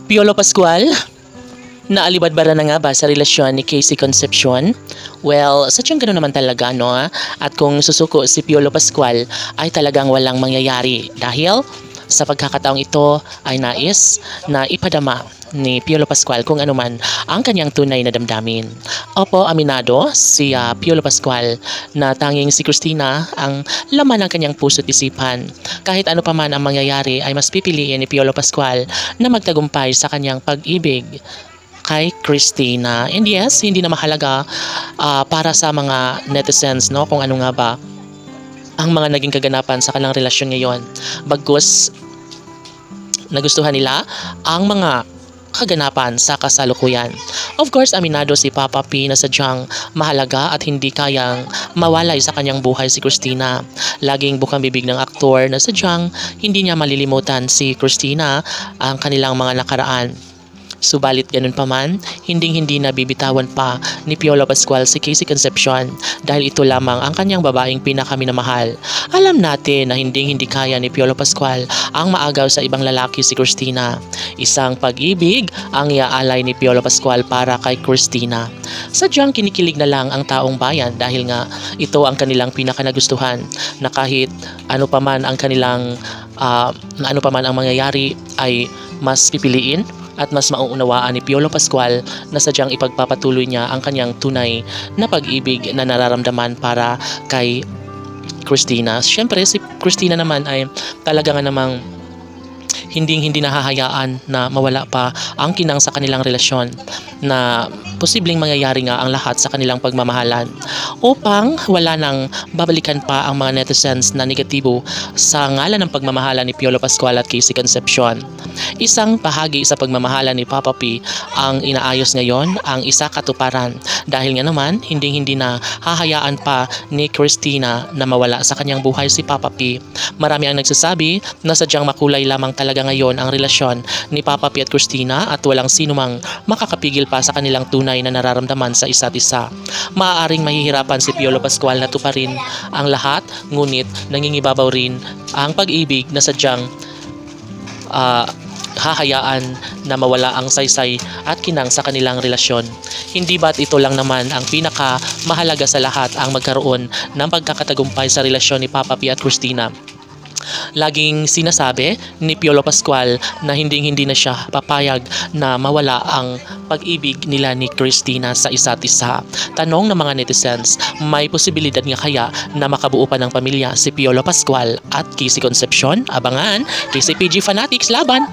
Piolo Pascual, naalibadbara na nga ba sa relasyon ni Casey Concepcion? Well, sadyang gano'n naman talaga, no? At kung susuko si Piolo Pascual ay talagang walang mangyayari dahil sa pagkakataong ito ay nais na ipadama ni Piolo Pascual kung ano man ang kanyang tunay na damdamin. Opo, aminado si Piolo Pascual na tanging si Christina ang laman ng kanyang puso't isipan. Kahit ano pa man ang mangyayari ay mas pipiliin ni Piolo Pascual na magtagumpay sa kanyang pag-ibig kay Christina. And yes, hindi na mahalaga para sa mga netizens, no, kung ano nga ba ang mga naging kaganapan sa kanilang relasyon ngayon. Bagkus nagustuhan nila ang mga kaganapan sa kasalukuyan. Of course, aminado si Papa P na sadyang mahalaga at hindi kayang mawalay sa kanyang buhay si Christina. Laging bukang bibig ng aktor na sadyang hindi niya malilimutan si Christina ang kanilang mga nakaraan. Subalit ganun pa man, hindi na bibitawan pa ni Piolo Pascual si Casey Concepcion dahil ito lamang ang kanyang babaeng pinakaminamahal. Alam natin na hindi kaya ni Piolo Pascual ang maagaw sa ibang lalaki si Christina. Isang pag-ibig ang iaalay ni Piolo Pascual para kay Christina. Sadyang kinikilig na lang ang taong bayan dahil nga ito ang kanilang pinakanagustuhan na kahit ano pa man ang kanilang ano pa man ang mangyayari ay mas pipiliin at mas mauunawaan ni Piolo Pascual na sadyang ipagpapatuloy niya ang kanyang tunay na pag-ibig na nararamdaman para kay Christina. Siyempre, si Christina naman ay talaga nga namang hindi nahahayaan na mawala pa ang kinang sa kanilang relasyon na posibleng mangyayari nga ang lahat sa kanilang pagmamahalan upang wala nang babalikan pa ang mga netizens na negatibo sa ngalan ng pagmamahalan ni Piolo Pascual at Casey Concepcion. Isang bahagi sa pagmamahalan ni Papa P ang inaayos ngayon, ang isa katuparan dahil nga naman hindi na hahayaan pa ni Christina na mawala sa kanyang buhay si Papa P. Marami ang nagsasabi na sadyang makulay lamang talaga ngayon ang relasyon ni Papa P at Christina at walang sino mang makakapigil pa sa kanilang tunay na nararamdaman sa isa't isa. Maaaring mahihirapan si Piolo Pascual na tuparin ang lahat, ngunit nangingibabaw rin ang pag-ibig na sadyang hahayaan na mawala ang saysay at kinang sa kanilang relasyon. Hindi ba't ito lang naman ang pinaka mahalaga sa lahat ang magkaroon ng pagkakatagumpay sa relasyon ni Papa P at Christina? Laging sinasabi ni Piolo Pascual na hindi na siya papayag na mawala ang pag-ibig nila ni Christina sa isa't isa. Tanong ng mga netizens, may posibilidad nga kaya na makabuo pa ng pamilya si Piolo Pascual at Casey Concepcion? Abangan, KCPG Fanatics laban!